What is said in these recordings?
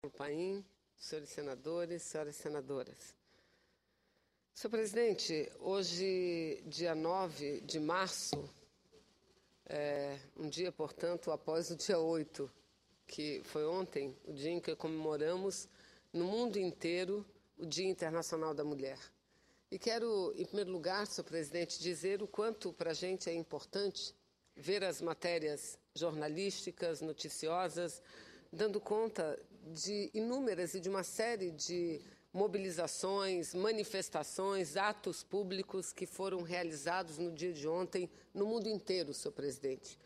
Paim, senhores senadores, senhoras senadoras. Senhor presidente, hoje, dia 9 de março, um dia, portanto, após o dia 8, que foi ontem, o dia em que comemoramos no mundo inteiro o Dia Internacional da Mulher. E quero, em primeiro lugar, senhor presidente, dizer o quanto para a gente é importante ver as matérias jornalísticas, noticiosas, dando conta de inúmeras e de uma série de mobilizações, manifestações, atos públicos que foram realizados no dia de ontem no mundo inteiro, senhor presidente.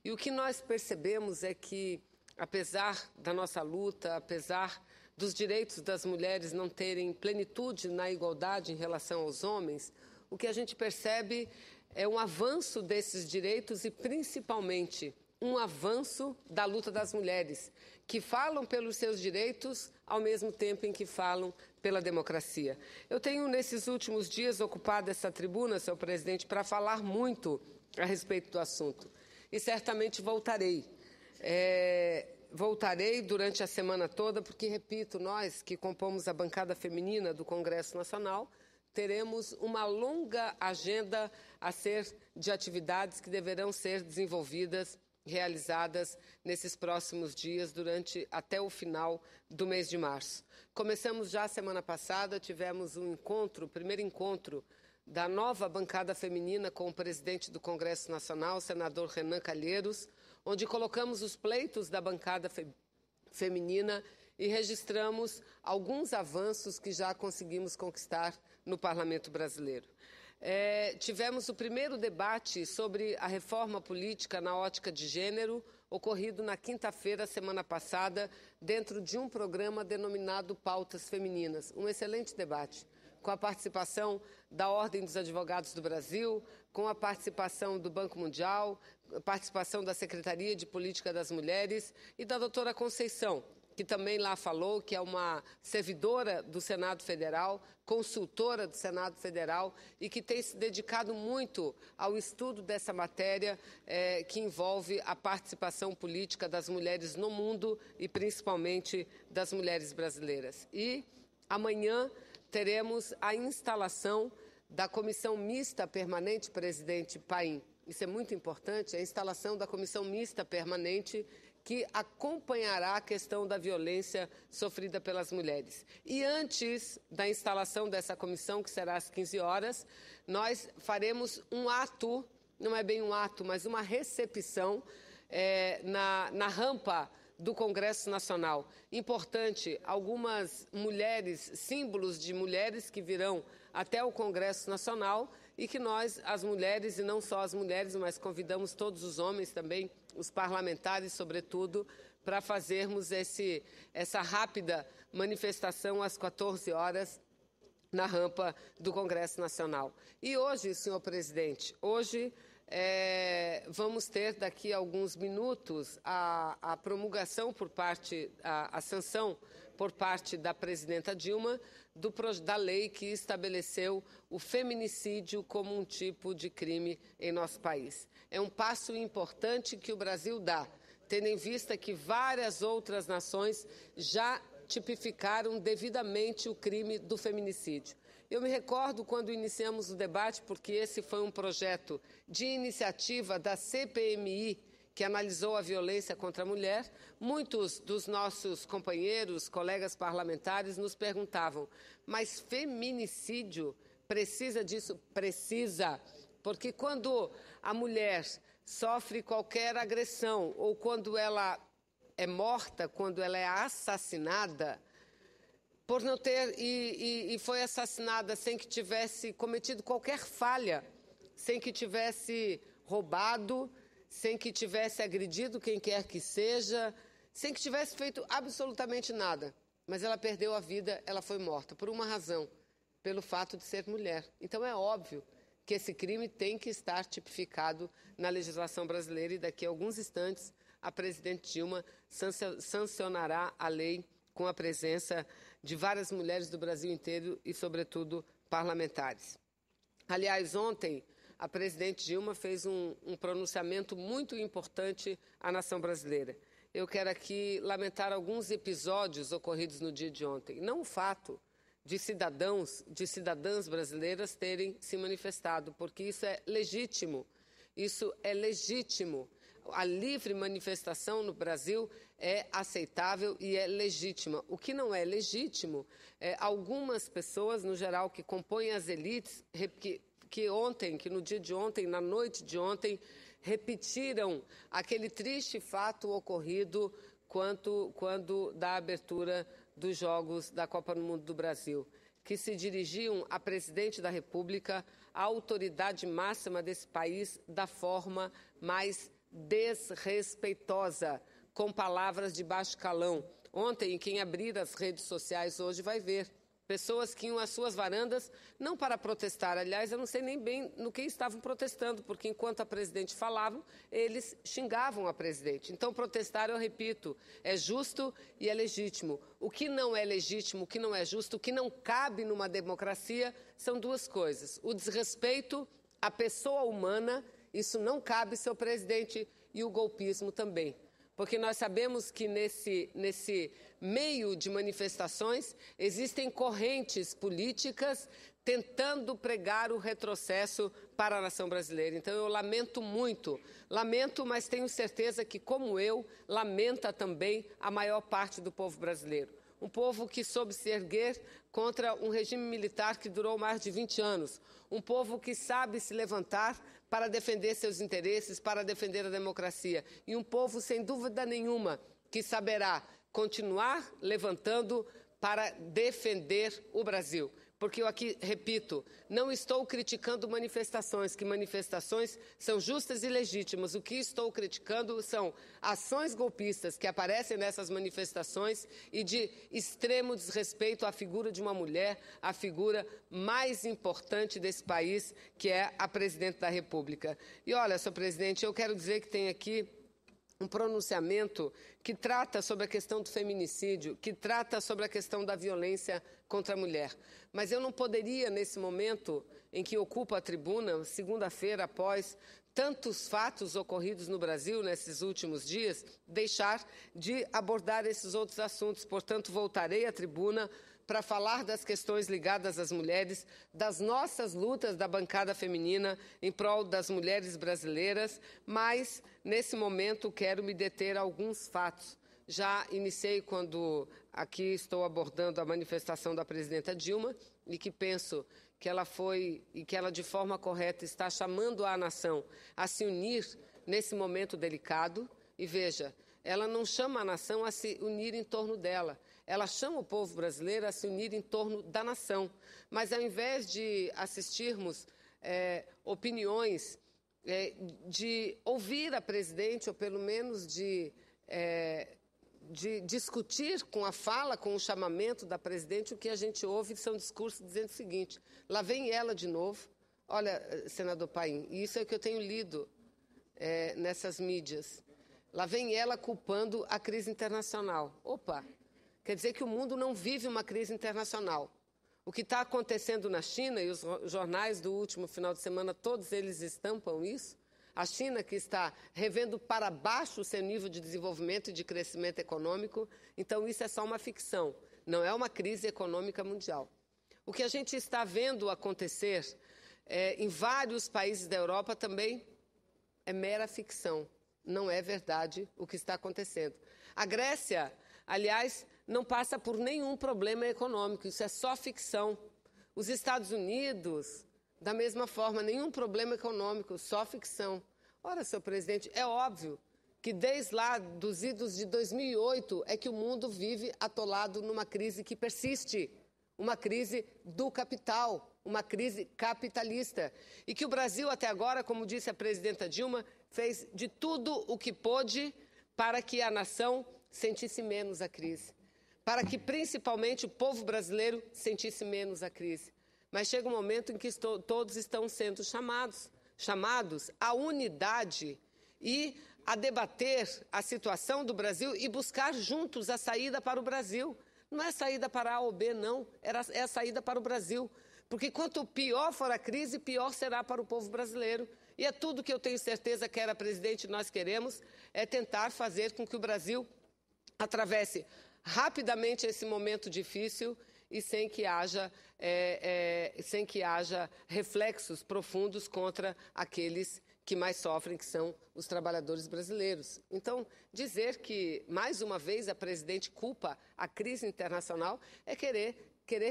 E o que nós percebemos é que, apesar da nossa luta, apesar dos direitos das mulheres não terem plenitude na igualdade em relação aos homens, o que a gente percebe é um avanço desses direitos e, principalmente, um avanço da luta das mulheres, que falam pelos seus direitos ao mesmo tempo em que falam pela democracia. Eu tenho, nesses últimos dias, ocupado essa tribuna, senhor presidente, para falar muito a respeito do assunto. E certamente voltarei. Voltarei durante a semana toda, porque, repito, nós que compomos a bancada feminina do Congresso Nacional, teremos uma longa agenda de atividades que deverão ser desenvolvidas, realizadas nesses próximos dias, até o final do mês de março. Começamos já a semana passada, tivemos o primeiro encontro da nova bancada feminina com o presidente do Congresso Nacional, o senador Renan Calheiros, onde colocamos os pleitos da bancada feminina e registramos alguns avanços que já conseguimos conquistar no Parlamento brasileiro. Tivemos o primeiro debate sobre a reforma política na ótica de gênero, ocorrido na quinta-feira, semana passada, dentro de um programa denominado Pautas Femininas. Um excelente debate, com a participação da Ordem dos Advogados do Brasil, com a participação do Banco Mundial, a participação da Secretaria de Política das Mulheres e da doutora Conceição, que também lá falou, que é uma servidora do Senado Federal, consultora do Senado Federal e que tem se dedicado muito ao estudo dessa matéria que envolve a participação política das mulheres no mundo e principalmente das mulheres brasileiras. E amanhã teremos a instalação da Comissão Mista Permanente, presidente Paim. Isso é muito importante, a instalação da Comissão Mista Permanente que acompanhará a questão da violência sofrida pelas mulheres. E antes da instalação dessa comissão, que será às 15 horas, nós faremos um ato, não é bem um ato, mas uma recepção na rampa do Congresso Nacional. Importante, algumas mulheres, símbolos de mulheres que virão até o Congresso Nacional e que nós, as mulheres, e não só as mulheres, mas convidamos todos os homens também, os parlamentares, sobretudo, para fazermos essa rápida manifestação às 14 horas na rampa do Congresso Nacional. E hoje, senhor presidente, vamos ter daqui a alguns minutos a promulgação a sanção por parte da presidenta Dilma da lei que estabeleceu o feminicídio como um tipo de crime em nosso país. É um passo importante que o Brasil dá, tendo em vista que várias outras nações já tipificaram devidamente o crime do feminicídio. Eu me recordo quando iniciamos o debate, porque esse foi um projeto de iniciativa da CPMI, que analisou a violência contra a mulher. Muitos dos nossos companheiros, colegas parlamentares, nos perguntavam, mas feminicídio precisa disso? Precisa, porque quando a mulher sofre qualquer agressão ou quando ela é morta, quando ela é assassinada, por não ter e foi assassinada sem que tivesse cometido qualquer falha, sem que tivesse roubado, sem que tivesse agredido quem quer que seja, sem que tivesse feito absolutamente nada. Mas ela perdeu a vida, ela foi morta, por uma razão, pelo fato de ser mulher. Então é óbvio que esse crime tem que estar tipificado na legislação brasileira e daqui a alguns instantes a presidente Dilma sancionará a lei com a presença de várias mulheres do Brasil inteiro e, sobretudo, parlamentares. Aliás, ontem, a presidente Dilma fez um pronunciamento muito importante à nação brasileira. eu quero aqui lamentar alguns episódios ocorridos no dia de ontem. Não o fato de cidadãs brasileiras terem se manifestado, porque isso é legítimo. Isso é legítimo. A livre manifestação no Brasil é aceitável e é legítima. O que não é legítimo é algumas pessoas, no geral, que compõem as elites, que no dia de ontem, na noite de ontem, repetiram aquele triste fato ocorrido quando da abertura dos Jogos da Copa do Mundo do Brasil, que se dirigiam a presidente da República, a autoridade máxima desse país, da forma mais desrespeitosa, com palavras de baixo calão. Ontem, quem abrir as redes sociais hoje vai ver pessoas que iam às suas varandas, não para protestar. Aliás, eu não sei nem bem no que estavam protestando, porque enquanto a presidente falava, eles xingavam a presidente. Então, protestar, eu repito, é justo e é legítimo. O que não é legítimo, o que não é justo, o que não cabe numa democracia, são duas coisas. O desrespeito à pessoa humana, isso não cabe, seu presidente, e o golpismo também. Porque nós sabemos que nesse meio de manifestações existem correntes políticas tentando pregar o retrocesso para a nação brasileira. Então, eu lamento muito, mas tenho certeza que, como eu, lamenta também a maior parte do povo brasileiro. Um povo que soube se erguer contra um regime militar que durou mais de 20 anos. Um povo que sabe se levantar para defender seus interesses, para defender a democracia. E um povo, sem dúvida nenhuma, que saberá continuar levantando para defender o Brasil. Porque eu aqui repito, não estou criticando manifestações, que manifestações são justas e legítimas. O que estou criticando são ações golpistas que aparecem nessas manifestações e de extremo desrespeito à figura de uma mulher, a figura mais importante desse país, que é a presidente da República. E olha, senhor presidente, eu quero dizer que tem aqui um pronunciamento que trata sobre a questão do feminicídio, que trata sobre a questão da violência contra a mulher. Mas eu não poderia, nesse momento em que ocupo a tribuna, segunda-feira, após tantos fatos ocorridos no Brasil nesses últimos dias, deixar de abordar esses outros assuntos. Portanto, voltarei à tribuna para falar das questões ligadas às mulheres, das nossas lutas da bancada feminina em prol das mulheres brasileiras, mas, nesse momento, quero me deter a alguns fatos. Já iniciei quando aqui estou abordando a manifestação da presidenta Dilma e que penso que ela de forma correta, está chamando a nação a se unir nesse momento delicado. E veja, ela não chama a nação a se unir em torno dela. Ela chama o povo brasileiro a se unir em torno da nação. Mas, ao invés de assistirmos opiniões, de ouvir a presidente, ou pelo menos de discutir com a fala, com o chamamento da presidente, o que a gente ouve são discursos dizendo o seguinte: lá vem ela de novo. Olha, senador Paim, e isso é o que eu tenho lido nessas mídias. Lá vem ela culpando a crise internacional. Opa! Quer dizer que o mundo não vive uma crise internacional. O que está acontecendo na China, e os jornais do último final de semana, todos eles estampam isso, a China que está revendo para baixo o seu nível de desenvolvimento e de crescimento econômico, então isso é só uma ficção, não é uma crise econômica mundial. O que a gente está vendo acontecer em vários países da Europa também é mera ficção, não é verdade o que está acontecendo. A Grécia, aliás, não passa por nenhum problema econômico, isso é só ficção. Os Estados Unidos, da mesma forma, nenhum problema econômico, só ficção. Ora, senhor presidente, é óbvio que desde lá dos idos de 2008 é que o mundo vive atolado numa crise que persiste, uma crise do capital, uma crise capitalista. E que o Brasil até agora, como disse a presidenta Dilma, fez de tudo o que pôde para que a nação sentisse menos a crise, para que principalmente o povo brasileiro sentisse menos a crise. Mas chega um momento em que todos estão sendo chamados à unidade e a debater a situação do Brasil e buscar juntos a saída para o Brasil. Não é saída para A ou B, não, é a saída para o Brasil. Porque quanto pior for a crise, pior será para o povo brasileiro. E é tudo que eu tenho certeza que era presidente nós queremos, é tentar fazer com que o Brasil atravesse rapidamente esse momento difícil e sem que haja reflexos profundos contra aqueles que mais sofrem, que são os trabalhadores brasileiros. Então, dizer que, mais uma vez, a presidente culpa a crise internacional é querer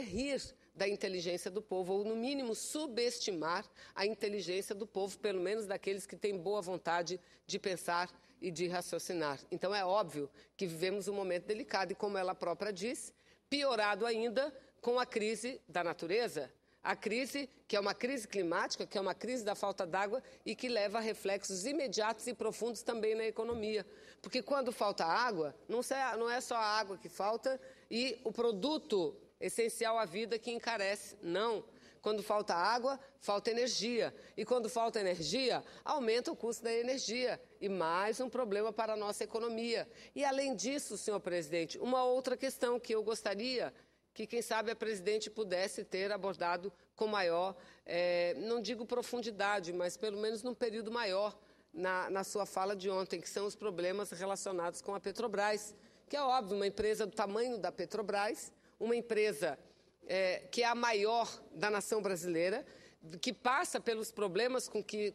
rir da inteligência do povo, ou, no mínimo, subestimar a inteligência do povo, pelo menos daqueles que têm boa vontade de pensar e de raciocinar. Então, é óbvio que vivemos um momento delicado e, como ela própria disse, piorado ainda com a crise da natureza, a crise que é uma crise climática, que é uma crise da falta d'água e que leva a reflexos imediatos e profundos também na economia. Porque quando falta água, não é só a água que falta e o produto essencial à vida que encarece, não. Quando falta água, falta energia. E quando falta energia, aumenta o custo da energia. E mais um problema para a nossa economia. E, além disso, senhor presidente, uma outra questão que eu gostaria que, quem sabe, a presidente pudesse ter abordado com maior, não digo profundidade, mas pelo menos num período maior na sua fala de ontem, que são os problemas relacionados com a Petrobras. Que é óbvio, uma empresa do tamanho da Petrobras, uma empresa que é a maior da nação brasileira, que passa pelos problemas com que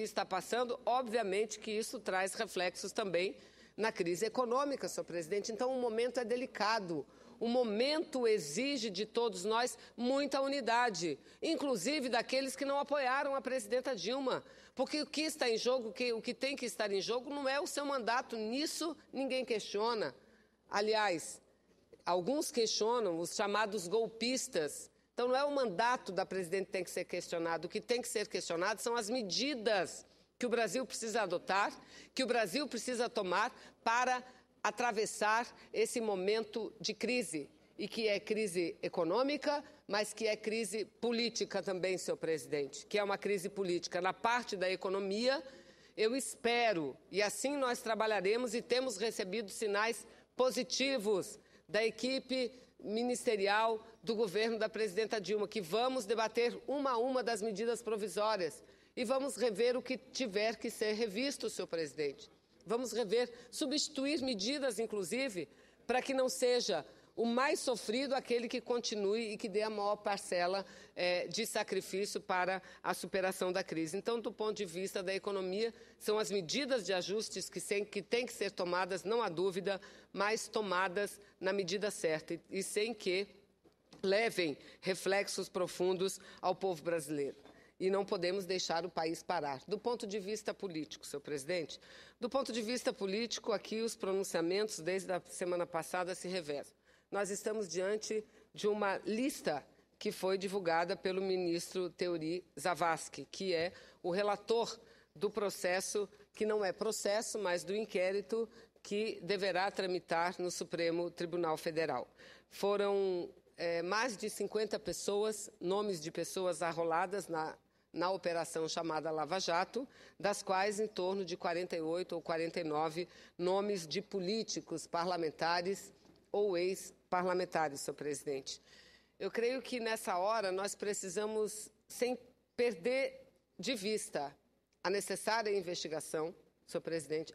está passando, obviamente que isso traz reflexos também na crise econômica, senhor presidente. Então, o momento é delicado. O momento exige de todos nós muita unidade, inclusive daqueles que não apoiaram a presidenta Dilma. Porque o que está em jogo, o que tem que estar em jogo, não é o seu mandato. Nisso ninguém questiona. Aliás, alguns questionam os chamados golpistas. Então, não é o mandato da presidente que tem que ser questionado. O que tem que ser questionado são as medidas que o Brasil precisa adotar, que o Brasil precisa tomar para atravessar esse momento de crise, e que é crise econômica, mas que é crise política também, senhor presidente, que é uma crise política. Na parte da economia, eu espero, e assim nós trabalharemos, e temos recebido sinais positivos da equipe ministerial do governo da presidenta Dilma, que vamos debater uma a uma das medidas provisórias e vamos rever o que tiver que ser revisto, senhor presidente. Vamos rever, substituir medidas, inclusive, para que não seja o mais sofrido aquele que continue e que dê a maior parcela de sacrifício para a superação da crise. Então, do ponto de vista da economia, são as medidas de ajustes que têm que ser tomadas, não há dúvida, mas tomadas na medida certa e sem que levem reflexos profundos ao povo brasileiro. E não podemos deixar o país parar. Do ponto de vista político, senhor presidente, do ponto de vista político, aqui os pronunciamentos desde a semana passada se revezam. Nós estamos diante de uma lista que foi divulgada pelo ministro Teori Zavascki, que é o relator do processo, que não é processo, mas do inquérito que deverá tramitar no Supremo Tribunal Federal. Foram mais de 50 pessoas, nomes de pessoas arroladas na operação chamada Lava Jato, das quais em torno de 48 ou 49 nomes de políticos, parlamentares ou ex-parlamentares, senhor presidente. Eu creio que nessa hora nós precisamos, sem perder de vista a necessária investigação, senhor presidente,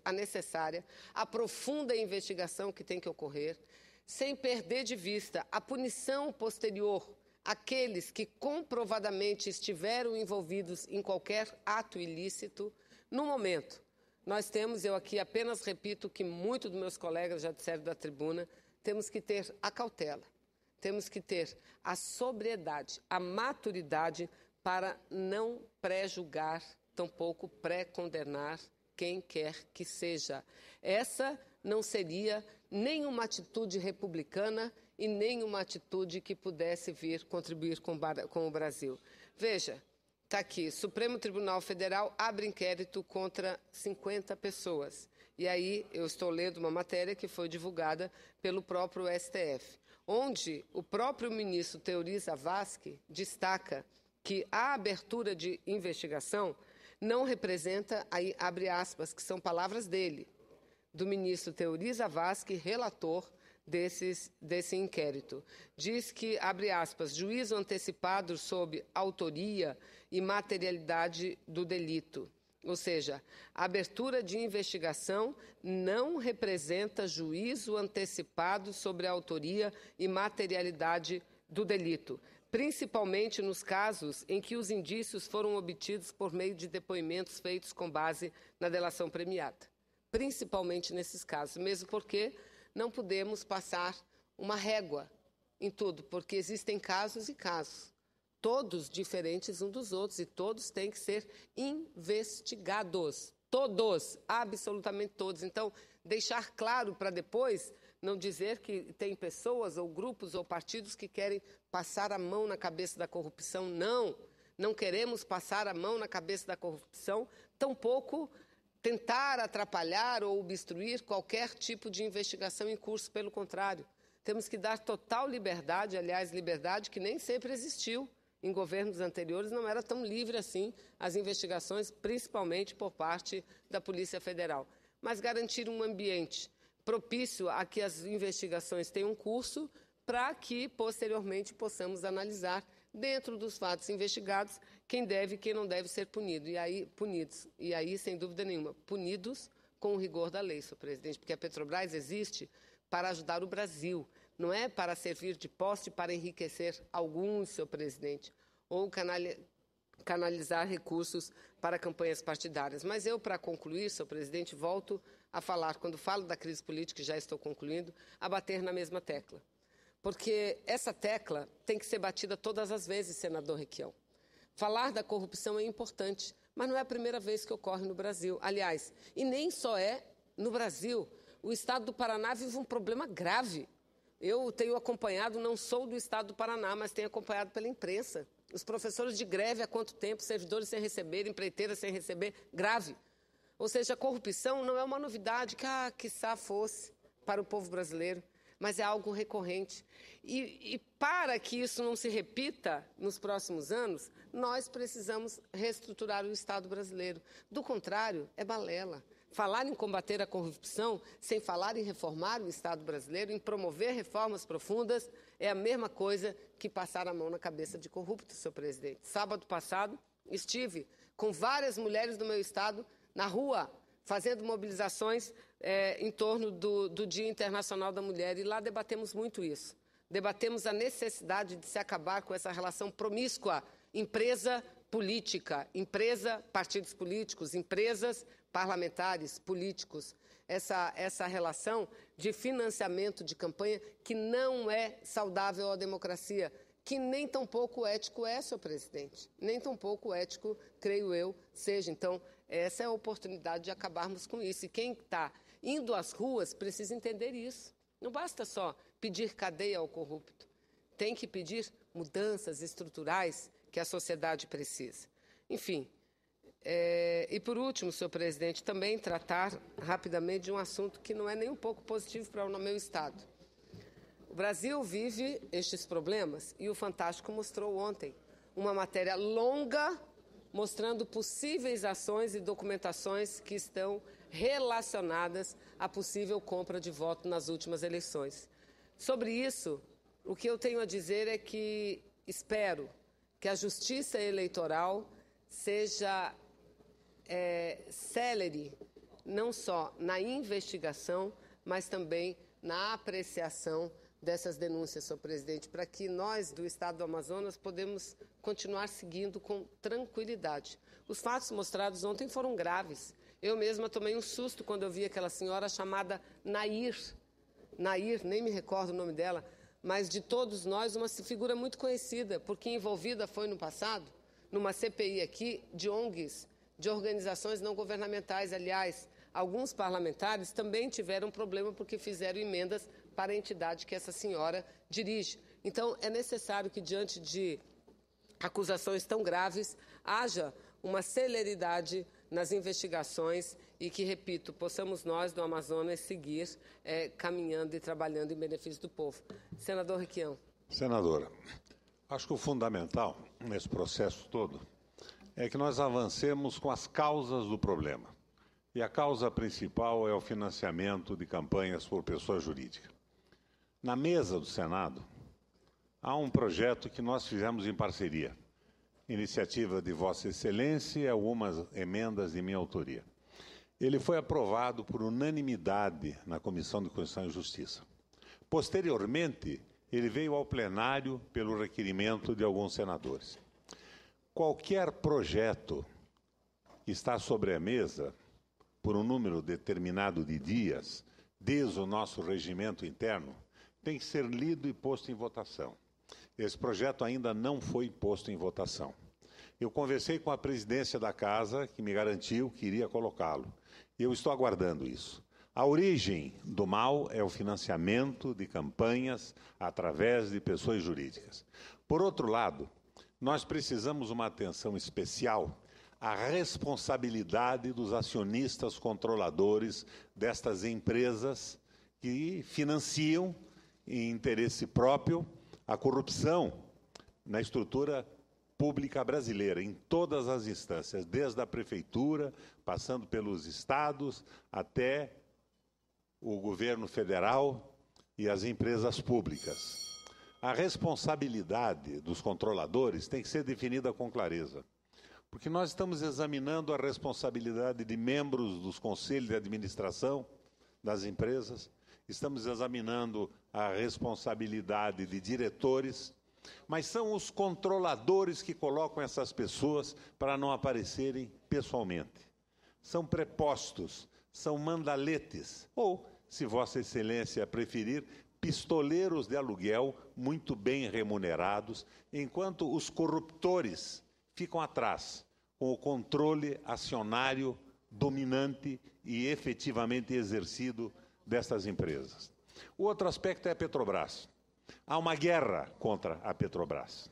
a profunda investigação que tem que ocorrer, sem perder de vista a punição posterior àqueles que comprovadamente estiveram envolvidos em qualquer ato ilícito. No momento, nós temos, eu aqui apenas repito o que muitos dos meus colegas já disseram da tribuna, temos que ter a cautela, temos que ter a sobriedade, a maturidade para não pré-julgar, tampouco pré-condenar quem quer que seja. Essa não seria nenhuma atitude republicana e nenhuma atitude que pudesse vir contribuir com o Brasil. Veja, está aqui, Supremo Tribunal Federal abre inquérito contra 50 pessoas. E aí eu estou lendo uma matéria que foi divulgada pelo próprio STF, onde o próprio ministro Teori Zavascki destaca que a abertura de investigação não representa, aí abre aspas, que são palavras dele, do ministro Teori Zavascki, relator desse inquérito. Diz que, abre aspas, juízo antecipado sob autoria e materialidade do delito. Ou seja, a abertura de investigação não representa juízo antecipado sobre a autoria e materialidade do delito, principalmente nos casos em que os indícios foram obtidos por meio de depoimentos feitos com base na delação premiada. Principalmente nesses casos, mesmo porque não podemos passar uma régua em tudo, porque existem casos e casos, todos diferentes uns dos outros, e todos têm que ser investigados. Todos, absolutamente todos. Então, deixar claro para depois não dizer que tem pessoas ou grupos ou partidos que querem passar a mão na cabeça da corrupção. Não, não queremos passar a mão na cabeça da corrupção, tampouco tentar atrapalhar ou obstruir qualquer tipo de investigação em curso. Pelo contrário, temos que dar total liberdade, aliás, liberdade que nem sempre existiu. Em governos anteriores não era tão livre assim as investigações, principalmente por parte da Polícia Federal. Mas garantir um ambiente propício a que as investigações tenham curso para que, posteriormente, possamos analisar, dentro dos fatos investigados, quem deve e quem não deve ser punido. E aí, sem dúvida nenhuma, punidos com o rigor da lei, senhor presidente, porque a Petrobras existe para ajudar o Brasil, não é para servir de poste para enriquecer alguns, senhor presidente, ou canalizar recursos para campanhas partidárias. Mas eu, para concluir, senhor presidente, volto a falar, quando falo da crise política, já estou concluindo, a bater na mesma tecla. Porque essa tecla tem que ser batida todas as vezes, senador Requião. Falar da corrupção é importante, mas não é a primeira vez que ocorre no Brasil. Aliás, e nem só é no Brasil. O Estado do Paraná vive um problema grave. Eu tenho acompanhado, não sou do Estado do Paraná, mas tenho acompanhado pela imprensa. Os professores de greve há quanto tempo, servidores sem receber, empreiteiras sem receber, grave. Ou seja, a corrupção não é uma novidade que, quiçá fosse para o povo brasileiro, mas é algo recorrente. E para que isso não se repita nos próximos anos, nós precisamos reestruturar o Estado brasileiro. Do contrário, é balela. Falar em combater a corrupção sem falar em reformar o Estado brasileiro, em promover reformas profundas, é a mesma coisa que passar a mão na cabeça de corrupto, senhor presidente. Sábado passado, estive com várias mulheres do meu estado na rua, fazendo mobilizações em torno do Dia Internacional da Mulher, e lá debatemos muito isso. Debatemos a necessidade de se acabar com essa relação promíscua, empresa-política, empresa-partidos políticos, empresas parlamentares, políticos, essa relação de financiamento de campanha que não é saudável à democracia, que nem tampouco ético é, senhor presidente, nem tampouco ético, creio eu, seja. Então, essa é a oportunidade de acabarmos com isso. E quem está indo às ruas precisa entender isso. Não basta só pedir cadeia ao corrupto, tem que pedir mudanças estruturais que a sociedade precisa. Enfim, e por último, senhor presidente, também tratar rapidamente de um assunto que não é nem um pouco positivo para o meu estado. O Brasil vive estes problemas e o Fantástico mostrou ontem uma matéria longa mostrando possíveis ações e documentações que estão relacionadas à possível compra de voto nas últimas eleições. Sobre isso, o que eu tenho a dizer é que espero que a Justiça Eleitoral seja célere, não só na investigação, mas também na apreciação dessas denúncias, senhor presidente, para que nós, do Estado do Amazonas, podemos continuar seguindo com tranquilidade. Os fatos mostrados ontem foram graves. Eu mesma tomei um susto quando eu vi aquela senhora chamada Nair, nem me recordo o nome dela, mas de todos nós, uma figura muito conhecida, porque envolvida foi no passado, numa CPI aqui, de ONGs, de organizações não governamentais. Aliás, alguns parlamentares também tiveram problema porque fizeram emendas para a entidade que essa senhora dirige. Então, é necessário que, diante de acusações tão graves, haja uma celeridade nas investigações e que, repito, possamos nós do Amazonas seguir caminhando e trabalhando em benefício do povo. Senador Requião. Senadora, acho que o fundamental nesse processo todo é que nós avancemos com as causas do problema. E a causa principal é o financiamento de campanhas por pessoa jurídica. Na mesa do Senado, há um projeto que nós fizemos em parceria, iniciativa de Vossa Excelência e algumas emendas de minha autoria. Ele foi aprovado por unanimidade na Comissão de Constituição e Justiça. Posteriormente, ele veio ao plenário pelo requerimento de alguns senadores. Qualquer projeto que está sobre a mesa, por um número determinado de dias, desde o nosso regimento interno, tem que ser lido e posto em votação. Esse projeto ainda não foi posto em votação. Eu conversei com a presidência da Casa, que me garantiu que iria colocá-lo. E eu estou aguardando isso. A origem do mal é o financiamento de campanhas através de pessoas jurídicas. Por outro lado, nós precisamos uma atenção especial à responsabilidade dos acionistas controladores destas empresas que financiam, em interesse próprio, a corrupção na estrutura pública brasileira, em todas as instâncias, desde a prefeitura, passando pelos estados, até o governo federal e as empresas públicas. A responsabilidade dos controladores tem que ser definida com clareza, porque nós estamos examinando a responsabilidade de membros dos conselhos de administração das empresas, estamos examinando a responsabilidade de diretores, mas são os controladores que colocam essas pessoas para não aparecerem pessoalmente. São prepostos, são mandaletes, ou, se Vossa Excelência preferir, pistoleiros de aluguel muito bem remunerados, enquanto os corruptores ficam atrás, com o controle acionário dominante e efetivamente exercido destas empresas. O outro aspecto é a Petrobras. Há uma guerra contra a Petrobras.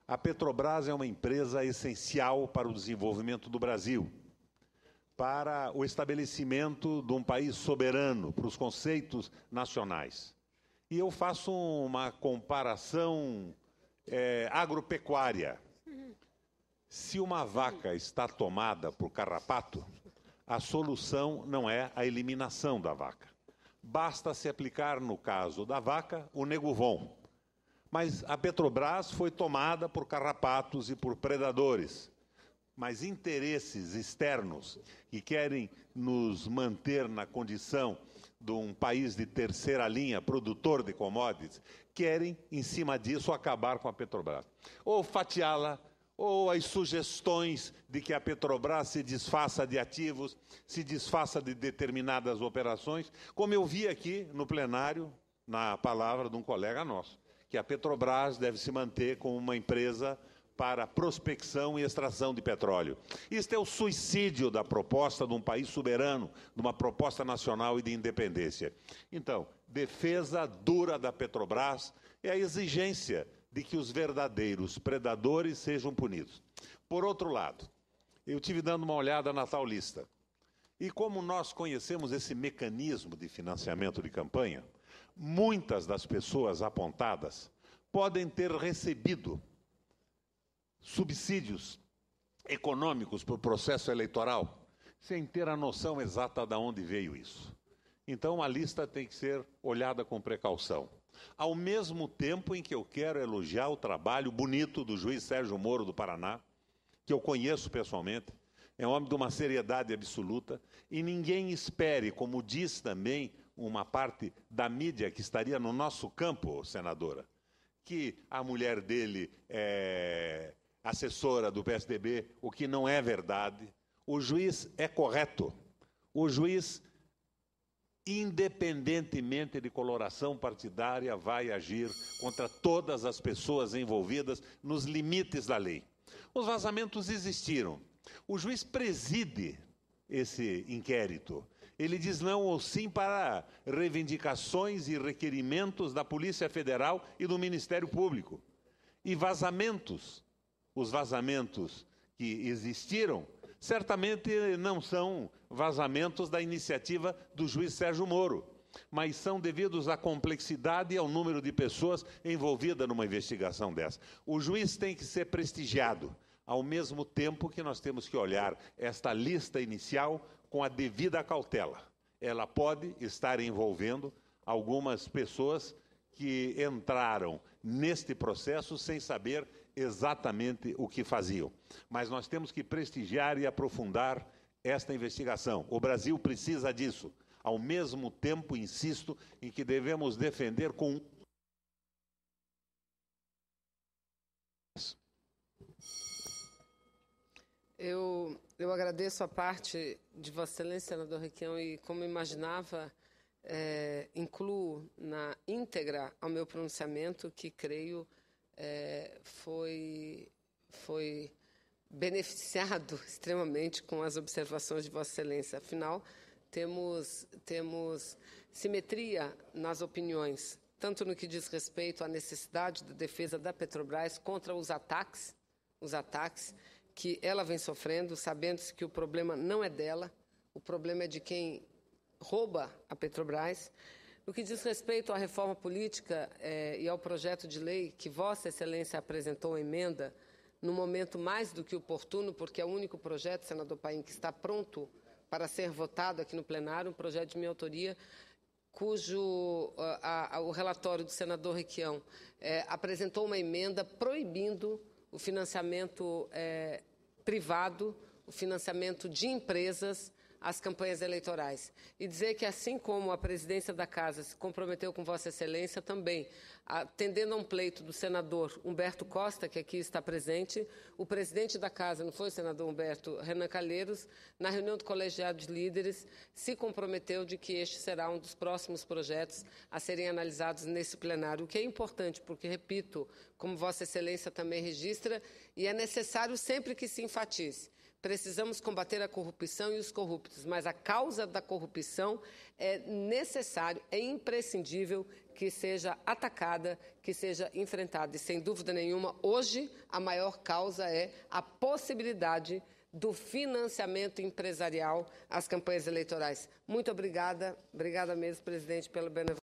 A Petrobras é uma empresa essencial para o desenvolvimento do Brasil, para o estabelecimento de um país soberano, para os conceitos nacionais. E eu faço uma comparação agropecuária. Se uma vaca está tomada por carrapato, a solução não é a eliminação da vaca. Basta se aplicar, no caso da vaca, o Neguvon. Mas a Petrobras foi tomada por carrapatos e por predadores. Mas interesses externos que querem nos manter na condição de um país de terceira linha, produtor de commodities, querem, em cima disso, acabar com a Petrobras. Ou fatiá-la, ou as sugestões de que a Petrobras se desfaça de ativos, se desfaça de determinadas operações, como eu vi aqui no plenário, na palavra de um colega nosso, que a Petrobras deve se manter como uma empresa para prospecção e extração de petróleo. Isto é o suicídio da proposta de um país soberano, de uma proposta nacional e de independência. Então, defesa dura da Petrobras é a exigência de que os verdadeiros predadores sejam punidos. Por outro lado, eu tive dando uma olhada na tal lista. E como nós conhecemos esse mecanismo de financiamento de campanha, muitas das pessoas apontadas podem ter recebido subsídios econômicos por processo eleitoral, sem ter a noção exata de onde veio isso. Então, a lista tem que ser olhada com precaução. Ao mesmo tempo em que eu quero elogiar o trabalho bonito do juiz Sérgio Moro do Paraná, que eu conheço pessoalmente, é um homem de uma seriedade absoluta, e ninguém espere, como diz também uma parte da mídia que estaria no nosso campo, senadora, que a mulher dele é assessora do PSDB, o que não é verdade. O juiz é correto. O juiz, independentemente de coloração partidária, vai agir contra todas as pessoas envolvidas nos limites da lei. Os vazamentos existiram. O juiz preside esse inquérito. Ele diz não ou sim para reivindicações e requerimentos da Polícia Federal e do Ministério Público. E vazamentos, os vazamentos que existiram, certamente não são vazamentos da iniciativa do juiz Sérgio Moro, mas são devidos à complexidade e ao número de pessoas envolvidas numa investigação dessa. O juiz tem que ser prestigiado, ao mesmo tempo que nós temos que olhar esta lista inicial com a devida cautela. Ela pode estar envolvendo algumas pessoas que entraram neste processo sem saber exatamente o que faziam. Mas nós temos que prestigiar e aprofundar esta investigação. O Brasil precisa disso. Ao mesmo tempo, insisto em que devemos defender com Eu agradeço a parte de Vossa Excelência, senador Requião, e como imaginava, incluo na íntegra ao meu pronunciamento, que creio foi beneficiado extremamente com as observações de Vossa Excelência. Afinal, temos simetria nas opiniões, tanto no que diz respeito à necessidade da defesa da Petrobras contra os ataques que ela vem sofrendo, sabendo-se que o problema não é dela, o problema é de quem rouba a Petrobras. No que diz respeito à reforma política e ao projeto de lei que Vossa Excelência apresentou emenda, no momento mais do que oportuno, porque é o único projeto, senador Paim, que está pronto para ser votado aqui no plenário, um projeto de minha autoria, cujo o relatório do senador Requião apresentou uma emenda proibindo o financiamento privado, o financiamento de empresas às campanhas eleitorais. E dizer que, assim como a presidência da Casa se comprometeu com Vossa Excelência, também, atendendo a um pleito do senador Humberto Costa, que aqui está presente, o presidente da Casa, não foi o senador Humberto, Renan Calheiros, na reunião do colegiado de líderes, se comprometeu de que este será um dos próximos projetos a serem analisados nesse plenário, o que é importante, porque, repito, como Vossa Excelência também registra, e é necessário sempre que se enfatize. Precisamos combater a corrupção e os corruptos, mas a causa da corrupção é necessário, é imprescindível que seja atacada, que seja enfrentada. E, sem dúvida nenhuma, hoje a maior causa é a possibilidade do financiamento empresarial às campanhas eleitorais. Muito obrigada. Obrigada mesmo, presidente, pela benevolência.